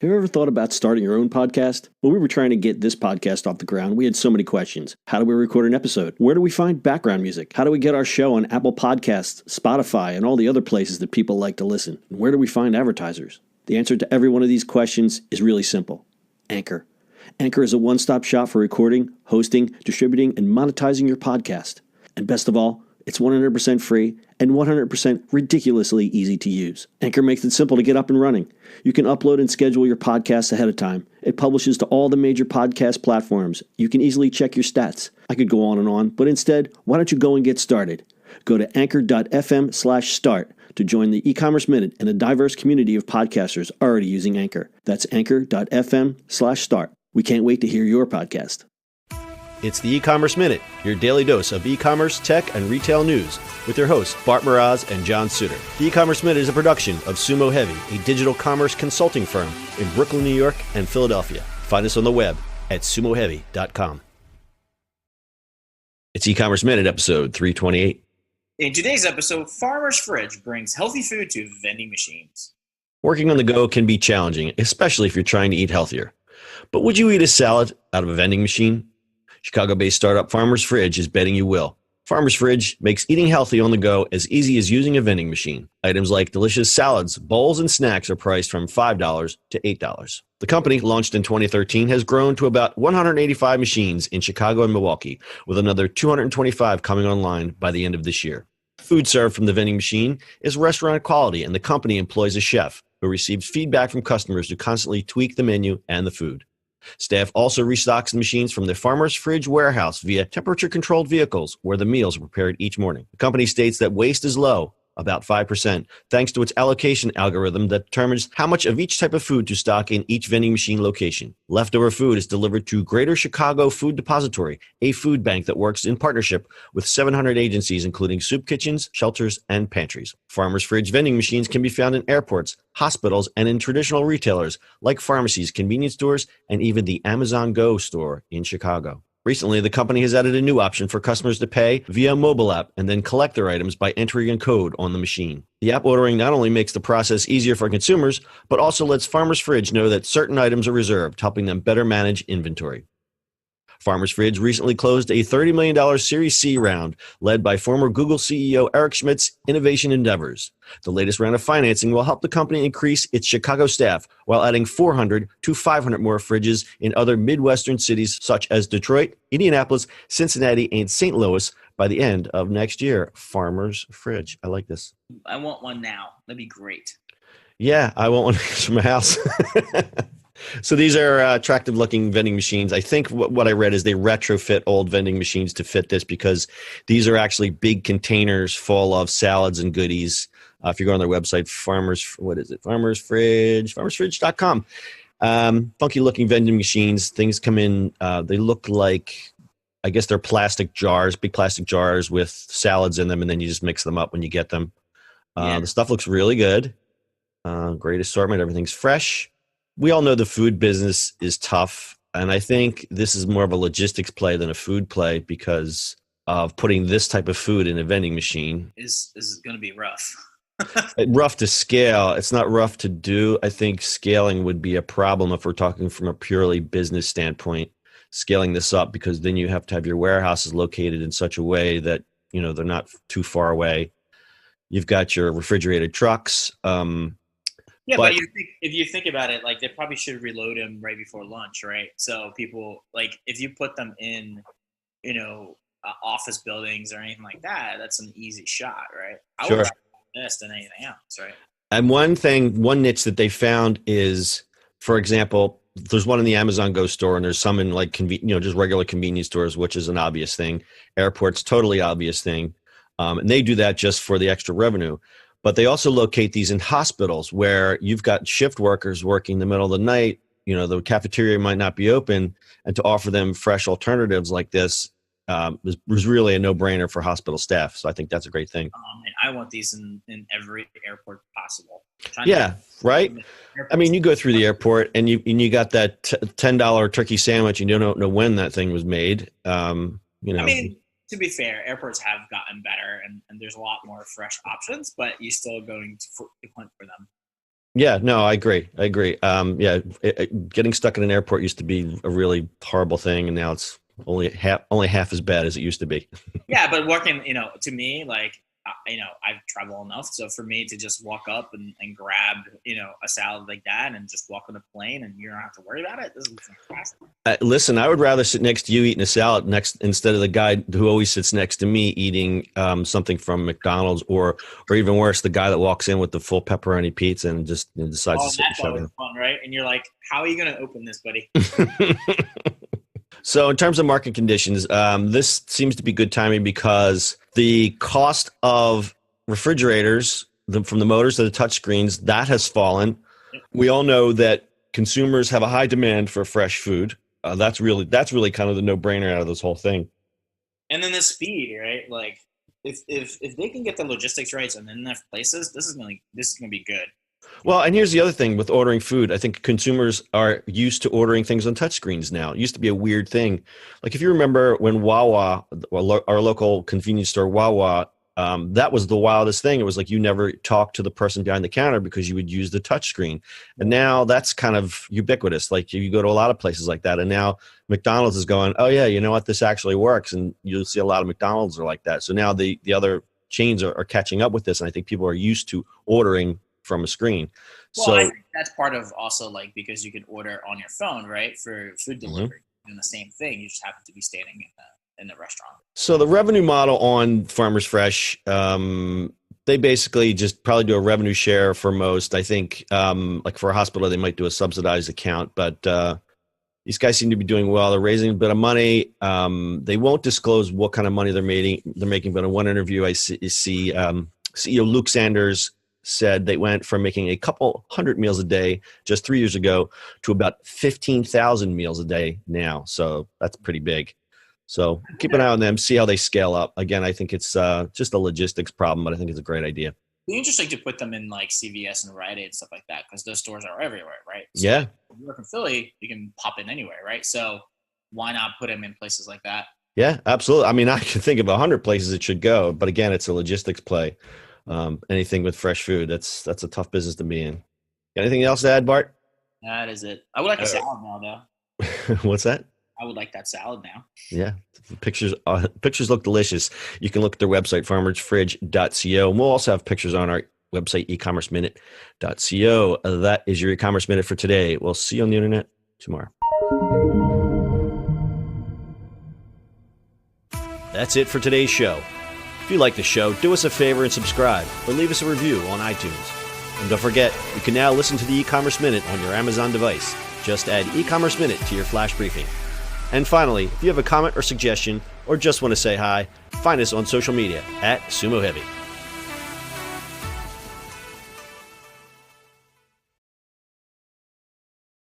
Have you ever thought about starting your own podcast? When we were trying to get this podcast off the ground, we had so many questions. How do we record an episode? Where do we find background music? How do we get our show on Apple Podcasts, Spotify, and all the other places that people like to listen? And where do we find advertisers? The answer to every one of these questions is really simple. Anchor. Anchor is a one-stop shop for recording, hosting, distributing, and monetizing your podcast. And best of all, it's 100% free and 100% ridiculously easy to use. Anchor makes it simple to get up and running. You can upload and schedule your podcasts ahead of time. It publishes to all the major podcast platforms. You can easily check your stats. I could go on, but instead, why don't you go and get started? Go to anchor.fm/start to join the e-commerce minute and a diverse community of podcasters already using Anchor. That's anchor.fm/start. We can't wait to hear your podcast. It's the E-commerce Minute, your daily dose of e-commerce, tech, and retail news with your hosts, Bart Mraz and John Suter. The E-commerce Minute is a production of Sumo Heavy, a digital commerce consulting firm in Brooklyn, New York, and Philadelphia. Find us on the web at sumoheavy.com. It's E-commerce Minute, episode 328. In today's episode, Farmer's Fridge brings healthy food to vending machines. Working on the go can be challenging, especially if you're trying to eat healthier. But would you eat a salad out of a vending machine? Chicago-based startup Farmer's Fridge is betting you will. Farmer's Fridge makes eating healthy on the go as easy as using a vending machine. Items like delicious salads, bowls, and snacks are priced from $5 to $8. The company, launched in 2013, has grown to about 185 machines in Chicago and Milwaukee, with another 225 coming online by the end of this year. Food served from the vending machine is restaurant quality, and the company employs a chef who receives feedback from customers to constantly tweak the menu and the food. Staff also restocks the machines from the Farmer's Fridge warehouse via temperature-controlled vehicles where the meals are prepared each morning. The company states that waste is low, about 5%, thanks to its allocation algorithm that determines how much of each type of food to stock in each vending machine location. Leftover food is delivered to Greater Chicago Food Depository, a food bank that works in partnership with 700 agencies, including soup kitchens, shelters, and pantries. Farmer's Fridge vending machines can be found in airports, hospitals, and in traditional retailers like pharmacies, convenience stores, and even the Amazon Go store in Chicago. Recently, the company has added a new option for customers to pay via a mobile app and then collect their items by entering a code on the machine. The app ordering not only makes the process easier for consumers, but also lets Farmer's Fridge know that certain items are reserved, helping them better manage inventory. Farmer's Fridge recently closed a $30 million Series C round led by former Google CEO Eric Schmidt's innovation endeavors. The latest round of financing will help the company increase its Chicago staff while adding 400 to 500 more fridges in other Midwestern cities such as Detroit, Indianapolis, Cincinnati, and St. Louis by the end of next year. Farmer's Fridge. I like this. I want one now. That'd be great. Yeah, I want one from my house. So these are attractive-looking vending machines. I think what I read is they retrofit old vending machines to fit this because these are actually big containers full of salads and goodies. If you go on their website, Farmer's Fridge, farmersfridge.com. Funky-looking vending machines. Things come in. They look like, I guess they're plastic jars, big plastic jars with salads in them, and then you just mix them up when you get them. The stuff looks really good. Great assortment. Everything's fresh. We all know the food business is tough, and I think this is more of a logistics play than a food play because of putting this type of food in a vending machine. Is going to be rough. Rough to scale. It's not rough to do. I think scaling would be a problem if we're talking from a purely business standpoint, scaling this up, because then you have to have your warehouses located in such a way that, you know, they're not too far away. You've got your refrigerated trucks. Yeah, but if you think about it, like they probably should reload them right before lunch, right? So people, like, if you put them in, office buildings or anything like that, that's an easy shot, right? I would rather this than anything else, right? And one niche that they found is, for example, there's one in the Amazon Go store, and there's some in like just regular convenience stores, which is an obvious thing. Airports, totally obvious thing, and they do that just for the extra revenue. But they also locate these in hospitals where you've got shift workers working in the middle of the night. You know, the cafeteria might not be open, and to offer them fresh alternatives like this was really a no-brainer for hospital staff. So I think that's a great thing. And I want these in every airport possible. Yeah, right? I mean, you go through the airport and you got that $10 turkey sandwich, and you don't know when that thing was made. I mean, to be fair, airports have gotten better, and there's a lot more fresh options, but you're still going to hunt for them. Yeah, no, I agree. Getting stuck in an airport used to be a really horrible thing, and now it's only half as bad as it used to be. Yeah, but working, to me, like, I travel enough, so for me to just walk up and grab, a salad like that and just walk on the plane and you don't have to worry about it, this is fantastic. Listen, I would rather sit next to you eating a salad instead of the guy who always sits next to me eating something from McDonald's, or even worse, the guy that walks in with the full pepperoni pizza and just decides to sit and shove it. Fun, right? And you're like, how are you going to open this, buddy? So in terms of market conditions, this seems to be good timing because the cost of refrigerators, from the motors to the touchscreens, that has fallen. We all know that consumers have a high demand for fresh food. That's really kind of the no-brainer out of this whole thing. And then the speed, right? Like, if they can get the logistics right and in enough places, this is gonna be good. Well, and here's the other thing with ordering food. I think consumers are used to ordering things on touchscreens now. It used to be a weird thing. Like if you remember when Wawa, our local convenience store, Wawa, that was the wildest thing. It was like you never talked to the person behind the counter because you would use the touchscreen. And now that's kind of ubiquitous. Like you go to a lot of places like that. And now McDonald's is going, oh yeah, you know what? This actually works. And you'll see a lot of McDonald's are like that. So now the other chains are catching up with this. And I think people are used to ordering from a screen. Well, so I think that's part of also like, because you can order on your phone, right? For food delivery, doing the same thing. You just happen to be standing in the restaurant. So the revenue model on Farmers Fresh, they basically just probably do a revenue share for most. I think like for a hospital, they might do a subsidized account, but these guys seem to be doing well. They're raising a bit of money. They won't disclose what kind of money they're making, but in one interview, I see CEO Luke Sanders said they went from making a couple hundred meals a day just 3 years ago to about 15,000 meals a day now. So that's pretty big. So keep an eye on them, see how they scale up. Again, I think it's just a logistics problem, but I think it's a great idea. It'd be interesting to put them in like CVS and Rite Aid and stuff like that, because those stores are everywhere, right? So yeah. If you work in Philly, you can pop in anywhere, right? So why not put them in places like that? Yeah, absolutely. I mean, I can think of 100 places it should go, but again, it's a logistics play. Anything with fresh food, that's a tough business to be in. Got anything else to add, Bart? That is it. I would like a salad now, though. What's that? I would like that salad now. Yeah, the pictures look delicious. You can look at their website, farmersfridge.co, and we'll also have pictures on our website, ecommerceminute.co. That is your e-commerce minute for today. We'll see you on the internet tomorrow. That's it for today's show. If you like the show, do us a favor and subscribe, or leave us a review on iTunes. And don't forget, you can now listen to the e-commerce minute on your Amazon device. Just add e-commerce minute to your flash briefing. And finally, if you have a comment or suggestion, or just want to say hi, find us on social media @Sumo Heavy.